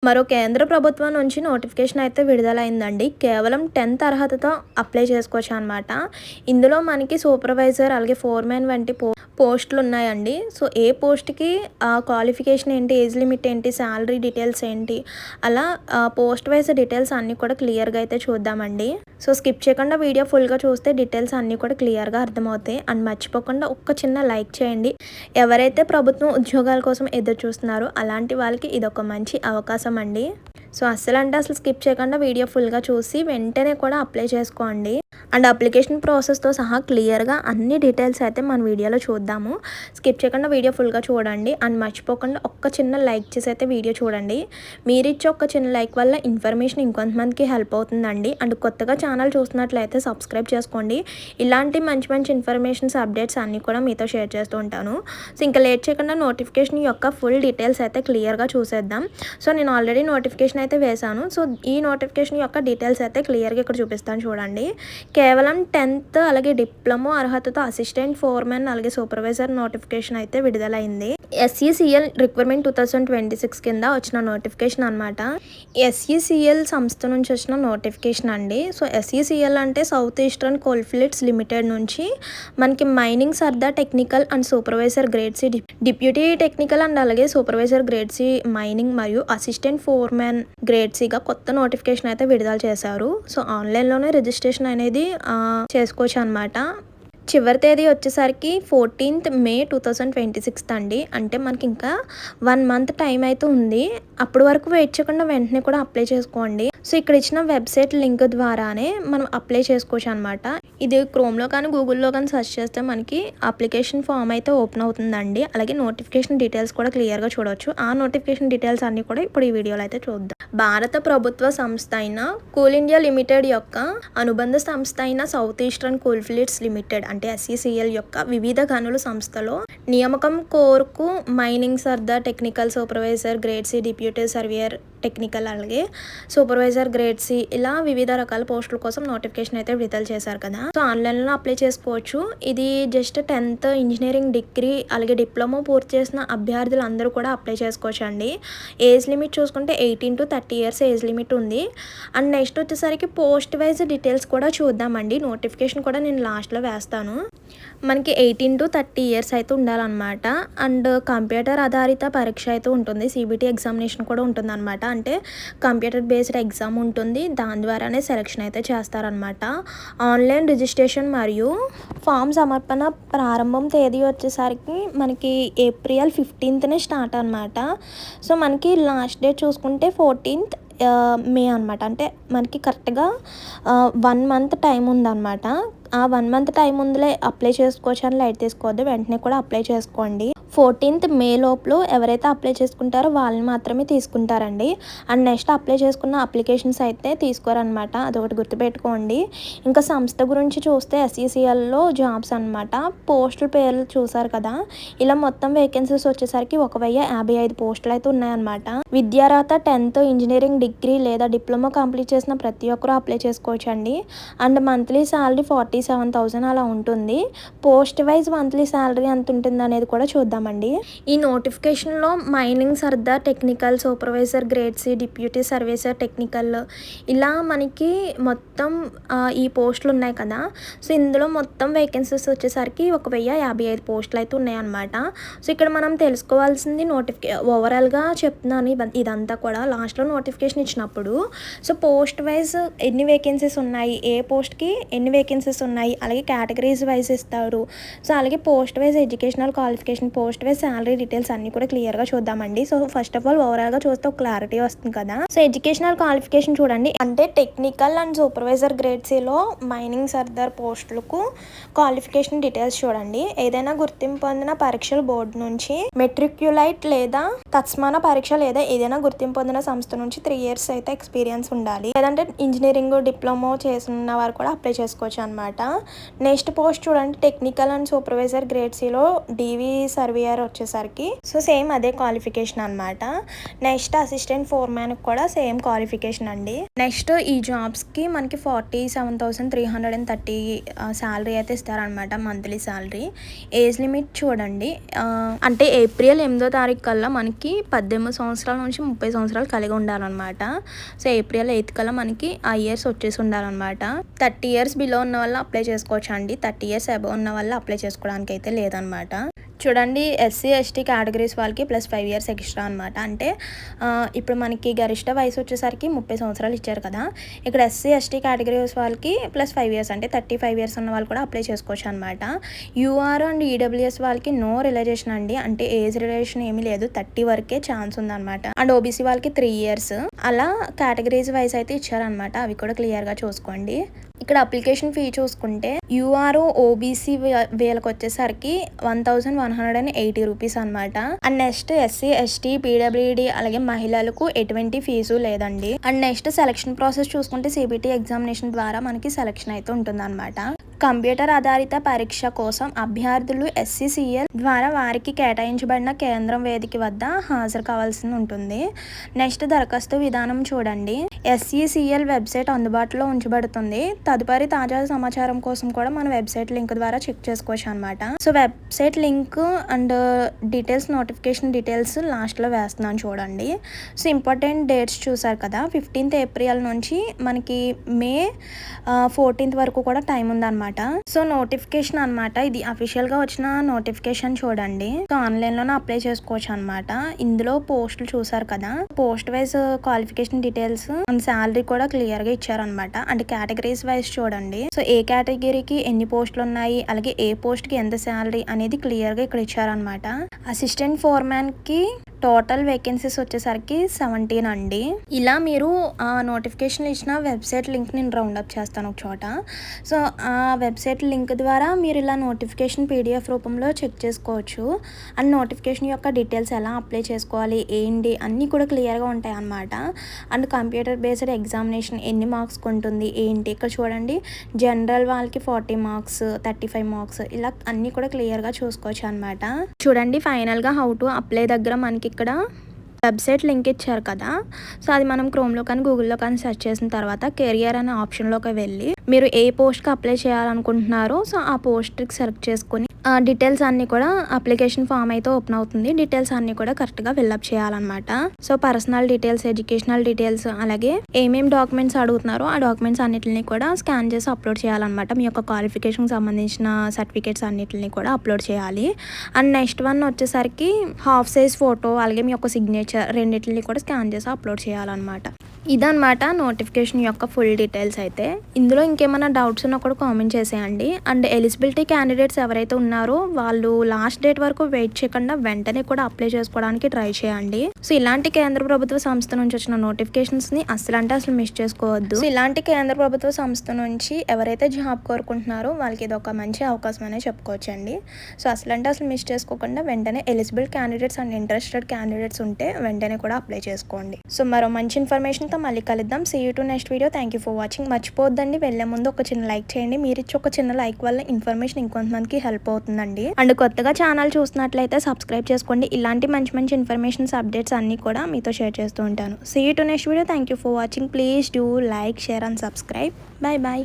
మరో కేంద్ర ప్రభుత్వం నుంచి నోటిఫికేషన్ అయితే విడుదలైందండి. కేవలం 10th అర్హతతో అప్లై చేసుకోవచ్చు అనమాట. ఇందులో మనకి సూపర్వైజర్ అలాగే ఫోర్‌మెన్ వంటి పోస్టులు ఉన్నాయండి. సో, ఏ పోస్ట్‌కి క్వాలిఫికేషన్ ఏంటి, ఏజ్ లిమిట్ ఏంటి, శాలరీ డీటెయిల్స్ ఏంటి, అలా పోస్ట్ వైస్ డీటెయిల్స్ అన్నీ కూడా క్లియర్‌గా అయితే చూద్దామండి. సో, స్కిప్ చేయకుండా వీడియో ఫుల్‌గా చూస్తే డీటెయిల్స్ అన్నీ కూడా క్లియర్‌గా అర్థమవుతాయి. అండ్ మర్చిపోకుండా ఒక్క చిన్న లైక్ చేయండి. ఎవరైతే ప్రభుత్వం ఉద్యోగాల కోసం ఎదురు చూస్తున్నారో అలాంటి వాళ్ళకి ఇదొక మంచి అవకాశం అండి. సో, అస్సలు స్కిప్ చేయకుండా వీడియో ఫుల్‌గా చూసి వెంటనే కూడా అప్లై చేసుకోండి. అండ్ అప్లికేషన్ ప్రాసెస్‌తో సహా క్లియర్‌గా అన్ని డీటెయిల్స్ అయితే మన వీడియోలో చూద్దాము. స్కిప్ చేయకుండా వీడియో ఫుల్‌గా చూడండి. అండ్ మర్చిపోకుండా ఒక్క చిన్న లైక్ చేసి అయితే వీడియో చూడండి. మీరిచ్చే ఒక్క చిన్న లైక్ వల్ల ఇన్ఫర్మేషన్ ఇంకొంతమందికి హెల్ప్ అవుతుందండి. అండ్ కొత్తగా ఛానల్ చూస్తున్నట్లయితే సబ్స్క్రైబ్ చేసుకోండి. ఇలాంటి మంచి మంచి ఇన్ఫర్మేషన్స్, అప్డేట్స్ అన్నీ కూడా మీతో షేర్ చేస్తూ ఉంటాను. సో, ఇంకా లేట్ చేయకుండా నోటిఫికేషన్ యొక్క ఫుల్ డీటెయిల్స్ అయితే క్లియర్‌గా చూసేద్దాం. సో, నేను ఆల్రెడీ నోటిఫికేషన్ అయితే వేశాను. సో, ఈ నోటిఫికేషన్ యొక్క డీటెయిల్స్ అయితే క్లియర్‌గా ఇక్కడ చూపిస్తాను చూడండి. కేవలం 10th అలాగే డిప్లొమా అర్హతతో అసిస్టెంట్ ఫోర్‌మెన్ అలాగే సూపర్వైజర్ నోటిఫికేషన్ అయితే విడుదలైంది. SECL రిక్వైర్మెంట్ 2026 కింద వచ్చిన నోటిఫికేషన్ అనమాట. SECL సంస్థ నుంచి వచ్చిన నోటిఫికేషన్ అండి. సో, SECL అంటే సౌత్ ఈస్టర్న్ కోల్ఫీల్డ్స్ లిమిటెడ్ నుంచి మనకి mining sirdar technical and supervisor grade C, deputy technical and అలాగే సూపర్వైజర్ గ్రేడ్ సి మైనింగ్ మరియు అసిస్టెంట్ ఫోర్‌మెన్ గ్రేడ్ సిగా కొత్త నోటిఫికేషన్ అయితే విడుదల చేశారు. సో, ఆన్లైన్‌లోనే రిజిస్ట్రేషన్ అనేది చేసుకోవచ్చు అనమాట. చివరి తేదీ వచ్చేసరికి 14th May 2026 అండి. అంటే మనకి ఇంకా 1 month టైం అయితే ఉంది. అప్పటి వరకు వెయిట్ చేయకుండా వెంటనే కూడా అప్లై చేసుకోండి. సో, ఇక్కడ ఇచ్చిన వెబ్సైట్ లింక్ ద్వారానే మనం అప్లై చేసుకోవచ్చు అనమాట. ఇది క్రోమ్‌లో కానీ గూగుల్‌లో కానీ సెర్చ్ చేస్తే మనకి అప్లికేషన్ ఫామ్ అయితే ఓపెన్ అవుతుందండి. అలాగే నోటిఫికేషన్ డీటెయిల్స్ కూడా క్లియర్‌గా చూడవచ్చు. ఆ నోటిఫికేషన్ డీటెయిల్స్ అన్నీ కూడా ఇప్పుడు ఈ వీడియోలో అయితే చూద్దాం. భారత ప్రభుత్వ సంస్థ అయిన కోల్ ఇండియా లిమిటెడ్ యొక్క అనుబంధ సంస్థ అయిన సౌత్ ఈస్టర్న్ కోల్ఫీల్డ్స్ లిమిటెడ్ అంటే SECL యొక్క వివిధ గనుల సంస్థలో నియామకం కోరుకు mining sirdar technical supervisor grade C, deputy surveyor technical అలాగే సూపర్వైజర్ గ్రేడ్ సి ఇలా వివిధ రకాల పోస్టుల కోసం నోటిఫికేషన్ అయితే విడుదల చేశారు కదా. సో, ఆన్లైన్లో అప్లై చేసుకోవచ్చు. ఇది జస్ట్ 10th ఇంజనీరింగ్ డిగ్రీ అలాగే డిప్లొమా పూర్తి చేసిన అభ్యర్థులు అందరూ కూడా అప్లై చేసుకోవచ్చు అండి. ఏజ్ లిమిట్ చూసుకుంటే 18 to 30 years ఏజ్ లిమిట్ ఉంది. అండ్ నెక్స్ట్ వచ్చేసరికి పోస్ట్ వైజ్ డీటెయిల్స్ కూడా చూద్దామండి. నోటిఫికేషన్ కూడా నేను లాస్ట్లో వేస్తాను. మనకి 18 to 30 years అయితే ఉండాలన్నమాట. అండ్ కంప్యూటర్ ఆధారిత పరీక్ష అయితే ఉంటుంది. CBT ఎగ్జామినేషన్ కూడా ఉంటుంది అనమాట. అంటే కంప్యూటర్ బేస్డ్ ఎగ్జామ్ ఉంటుంది. దాని ద్వారానే సెలెక్షన్ అయితే చేస్తారనమాట. ఆన్లైన్ రిజిస్ట్రేషన్ మరియు ఫామ్ సమర్పణ ప్రారంభం తేదీ వచ్చేసరికి మనకి April 15th స్టార్ట్ అనమాట. సో, మనకి లాస్ట్ డేట్ చూసుకుంటే 14th May అనమాట. అంటే మనకి కరెక్ట్గా 1 month టైం ఉందన్నమాట. ఆ 1 month టైం ఉందిలే అప్లై చేసుకోవచ్చు అని లైట్ తీసుకోవద్దు. వెంటనే కూడా అప్లై చేసుకోండి. 14th May లోపల ఎవరైతే అప్లై చేసుకుంటారో వాళ్ళని మాత్రమే తీసుకుంటారండి. అండ్ నెక్స్ట్ అప్లై చేసుకున్న అప్లికేషన్స్ అయితే తీసుకోరనమాట. అదొకటి గుర్తుపెట్టుకోండి. ఇంకా సంస్థ గురించి చూస్తే SECLలో జాబ్స్ అనమాట. పోస్టుల పేర్లు చూసారు కదా. ఇలా మొత్తం వేకెన్సీస్ వచ్చేసరికి 1055 పోస్టులు అయితే ఉన్నాయన్నమాట. విద్యార్హత 10th ఇంజనీరింగ్ డిగ్రీ లేదా డిప్లొమా కంప్లీట్ చేసిన ప్రతి ఒక్కరూ అప్లై చేసుకోవచ్చు అండి. అండ్ మంత్లీ శాలరీ 47,000 అలా ఉంటుంది. పోస్ట్ వైజ్ మంత్లీ శాలరీ ఎంత ఉంటుంది అనేది కూడా చూద్దామండి. ఈ నోటిఫికేషన్లో mining sirdar technical supervisor grade C, deputy surveyor technical ఇలా మనకి మొత్తం ఈ పోస్టులు ఉన్నాయి కదా. సో, ఇందులో మొత్తం వేకెన్సీస్ వచ్చేసరికి 1055 పోస్టులు అయితే ఉన్నాయన్నమాట. సో, ఇక్కడ మనం తెలుసుకోవాల్సింది ఓవరాల్గా చెప్తున్నాను ఇదంతా కూడా. లాస్ట్లో నోటిఫికేషన్ ఇచ్చినప్పుడు సో, పోస్ట్ వైజ్ ఎన్ని వేకెన్సీస్ ఉన్నాయి, ఏ పోస్ట్కి ఎన్ని వేకెన్సీస్ ఉన్నాయి, అలాగే కేటగిరీస్ వైజ్ ఇస్తారు. సో, అలాగే post wise educational qualification, post wise salary details అన్నీ కూడా క్లియర్గా చూద్దామండి. సో, ఫస్ట్ ఆఫ్ ఆల్ ఓవరాల్గా చూస్తే ఒక క్లారిటీ వస్తుంది కదా. సో, ఎడ్యుకేషనల్ క్వాలిఫికేషన్ చూడండి. అంటే టెక్నికల్ అండ్ సూపర్వైజర్ గ్రేడ్ సిలో మైనింగ్ సర్దార్ పోస్టులకు క్వాలిఫికేషన్ డీటెయిల్స్ చూడండి. ఏదైనా గుర్తింపు పొందిన పరీక్షల బోర్డు నుంచి మెట్రిక్యులైట్ లేదా తత్సమాన పరీక్ష లేదా ఏదైనా గుర్తింపు పొందిన సంస్థ నుంచి 3 years అయితే ఎక్స్పీరియన్స్ ఉండాలి. లేదంటే ఇంజనీరింగ్ డిప్లొమా చేసిన వారు కూడా అప్లై చేసుకోవచ్చు అనమాట. నెక్స్ట్ పోస్ట్ చూడండి. టెక్నికల్ అండ్ సూపర్వైజర్ గ్రేడ్ సిలో DV సర్వే ఇయర్ వచ్చేసరికి సో సేమ్ అదే క్వాలిఫికేషన్ అనమాట. నెక్స్ట్ అసిస్టెంట్ ఫోర్మ్యాన్కి కూడా సేమ్ క్వాలిఫికేషన్ అండి. నెక్స్ట్ ఈ జాబ్స్కి మనకి 47,330 శాలరీ అయితే ఇస్తారనమాట, మంత్లీ శాలరీ. ఏజ్ లిమిట్ చూడండి, అంటే ఏప్రిల్ 8వ తారీఖు కల్లా మనకి 18 సంవత్సరాల నుంచి 30 సంవత్సరాలు కలిగి ఉండాలన్నమాట. సో ఏప్రిల్ 8 కల్లా మనకి ఆ ఇయర్స్ వచ్చేసి ఉండాలన్నమాట. 30 ఇయర్స్ బిలో ఉన్న వాళ్ళు అప్లై చేసుకోవచ్చు అండి. 30 ఇయర్స్ అబవ్ ఉన్న వాళ్ళు అప్లై చేసుకోవడానికి అయితే లేదనమాట. చూడండి, ఎస్సీ ఎస్టీ కేటగిరీస్ వాళ్ళకి +5 ఇయర్స్ ఎక్స్ట్రా అనమాట. అంటే ఇప్పుడు మనకి గరిష్ట వయసు వచ్చేసరికి 30 సంవత్సరాలు ఇచ్చారు కదా, ఇక్కడ ఎస్సీ ఎస్టీ కేటగిరీస్ వాళ్ళకి +5 ఇయర్స్ అంటే 35 ఇయర్స్ ఉన్న వాళ్ళు కూడా అప్లై చేసుకోవచ్చు అనమాట. యూఆర్ అండ్ ఈడబ్ల్యూఎస్ వాళ్ళకి నో రిలేషన్ అండి, అంటే ఏజ్ రిలేషన్ ఏమీ లేదు, 30 వరకే ఛాన్స్ ఉందన్నమాట. అండ్ ఓబీసీ వాళ్ళకి 3 ఇయర్స్ అలా కేటగిరీస్ వైజ్ అయితే ఇచ్చారనమాట. అవి కూడా క్లియర్గా చూసుకోండి. ఇక్కడ అప్లికేషన్ ఫీ చూసుకుంటే యూఆర్ ఓబీసీ వీళ్ళకి వచ్చేసరికి 1180 రూపీస్ అనమాట. And next SC ST PWD అలాగే మహిళలకు ఎటువంటి ఫీజు లేదండి. అండ్ నెక్స్ట్ సెలక్షన్ ప్రాసెస్ చూసుకుంటే సిబిటి ఎగ్జామినేషన్ ద్వారా మనకి సెలక్షన్ అయితే ఉంటుంది అనమాట. కంప్యూటర్ ఆధారిత పరీక్ష కోసం అభ్యర్థులు SCCL ద్వారా వారికి కేటాయించబడిన కేంద్రం వేదిక వద్ద హాజరు కావాల్సి ఉంటుంది. నెక్స్ట్ దరఖాస్తు విధానం చూడండి, SCCL వెబ్సైట్ అందుబాటులో ఉంచబడుతుంది. తదుపరి తాజా సమాచారం కోసం కూడా మన వెబ్సైట్ లింక్ ద్వారా చెక్ చేసుకోవచ్చు అనమాట. So website link and details, notification details లాస్ట్లో వేస్తున్నాను చూడండి. సో ఇంపార్టెంట్ డేట్స్ చూసారు కదా, 15th ఏప్రిల్ నుంచి మనకి మే 14th వరకు కూడా టైం ఉందన్నమాట. సో నోటిఫికేషన్ అనమాట, ఇది అఫీషియల్ గా వచ్చిన నోటిఫికేషన్ చూడండి. సో ఆన్లైన్ లోనే అప్లై చేసుకోవచ్చు అనమాట. ఇందులో పోస్టులు చూసారు కదా, post wise qualification details and salary కూడా క్లియర్ గా ఇచ్చారనమాట. అంటే కేటగిరీస్ వైజ్ చూడండి, సో ఏ కేటగిరీకి ఎన్ని పోస్టులు ఉన్నాయి, అలాగే ఏ పోస్ట్ కి ఎంత శాలరీ అనేది క్లియర్ గా ఇక్కడ ఇచ్చారనమాట. అసిస్టెంట్ ఫోర్మ్యాన్ కి టోటల్ వేకెన్సీస్ వచ్చేసరికి 17 అండి. ఇలా మీరు ఆ నోటిఫికేషన్ ఇచ్చిన వెబ్సైట్ లింక్ నేను రౌండప్ చేస్తాను ఒక చోట. సో ఆ వెబ్సైట్ లింక్ ద్వారా మీరు ఇలా నోటిఫికేషన్ PDF రూపంలో చెక్ చేసుకోవచ్చు. అండ్ నోటిఫికేషన్ యొక్క డీటెయిల్స్ ఎలా అప్లై చేసుకోవాలి ఏంటి అన్నీ కూడా క్లియర్గా ఉంటాయి అన్నమాట. అండ్ కంప్యూటర్ బేస్డ్ ఎగ్జామినేషన్ ఎన్ని మార్క్స్ ఉంటుంది ఏంటి, ఇక్కడ చూడండి, జనరల్ వాళ్ళకి 40 మార్క్స్, 35 మార్క్స్, ఇలా అన్నీ కూడా క్లియర్గా చూసుకోవచ్చు అనమాట. చూడండి, ఫైనల్గా హౌ టు అప్లై దగ్గర మనకి ఇక్కడ వెబ్సైట్ లింక్ ఇచ్చారు కదా, సో అది మనం క్రోమ్లో కానీ గూగుల్లో కానీ సెర్చ్ చేసిన తర్వాత కెరియర్ అనే ఆప్షన్లోకి వెళ్ళి మీరు ఏ పోస్ట్కి అప్లై చేయాలనుకుంటున్నారో సో ఆ పోస్ట్కి సెలెక్ట్ చేసుకొని ఆ డీటెయిల్స్ అన్నీ కూడా అప్లికేషన్ ఫామ్ అయితే ఓపెన్ అవుతుంది. డీటెయిల్స్ అన్నీ కూడా కరెక్ట్గా ఫిల్అప్ చేయాలన్నమాట. So personal details, educational details, అలాగే ఏమేమి డాక్యుమెంట్స్ అడుగుతున్నారో ఆ డాక్యుమెంట్స్ అన్నిటిని కూడా స్కాన్ చేసి అప్లోడ్ చేయాలన్నమాట. మీ యొక్క క్వాలిఫికేషన్కి సంబంధించిన సర్టిఫికేట్స్ అన్నిటిని కూడా అప్లోడ్ చేయాలి. అండ్ నెక్స్ట్ వన్ వచ్చేసరికి హాఫ్ సైజ్ ఫోటో అలాగే మీ యొక్క సిగ్నేచర్ రెండింటిని కూడా స్కాన్ చేసి అప్లోడ్ చేయాలన్నమాట. ఇదన్నమాట నోటిఫికేషన్ యొక్క ఫుల్ డీటెయిల్స్ అయితే. ఇందులో ఇంకేమైనా డౌట్స్ ఉన్నా కూడా కామెంట్ చేసేయండి. అండ్ ఎలిజిబిలిటీ క్యాండిడేట్స్ ఎవరైతే ఉన్నారో వాళ్ళు లాస్ట్ డేట్ వరకు వెయిట్ చేయకుండా వెంటనే కూడా అప్లై చేసుకోవడానికి ట్రై చేయండి. సో ఇలాంటి కేంద్ర ప్రభుత్వ సంస్థ నుంచి వచ్చిన నోటిఫికేషన్స్ ని అసలు మిస్ చేసుకోవద్దు. సో ఇలాంటి కేంద్ర ప్రభుత్వ సంస్థ నుంచి ఎవరైతే జాబ్ కోరుకుంటున్నారో వాళ్ళకి ఇది ఒక మంచి అవకాశం అనే చెప్పుకోవచ్చండి. సో అసలు మిస్ చేసుకోకుండా వెంటనే eligible candidates and interested candidates ఉంటే వెంటనే కూడా అప్లై చేసుకోండి. సో మరో మంచి ఇన్ఫర్మేషన్ తో మళ్ళీ కలుద్దాం. See you to next video. Thank you for watching. మర్చిపోద్దండి, వెళ్లే ముందు ఒక చిన్న లైక్ చేయండి. మీరు ఇచ్చి ఒక చిన్న లైక్ వల్ల ఇన్ఫర్మేషన్ ఇంకొంతమందికి హెల్ప్ అవుతుందండి. అండ్ కొత్తగా ఛానల్ చూస్తున్నట్లయితే సబ్స్క్రైబ్ చేసుకోండి. ఇలాంటి మంచి మంచి ఇన్ఫర్మేషన్స్, అప్డేట్స్ అన్ని కూడా మీతో షేర్ చేస్తూ ఉంటాను. See you to next video. Thank you for watching. Please do like, share and subscribe. Bye bye.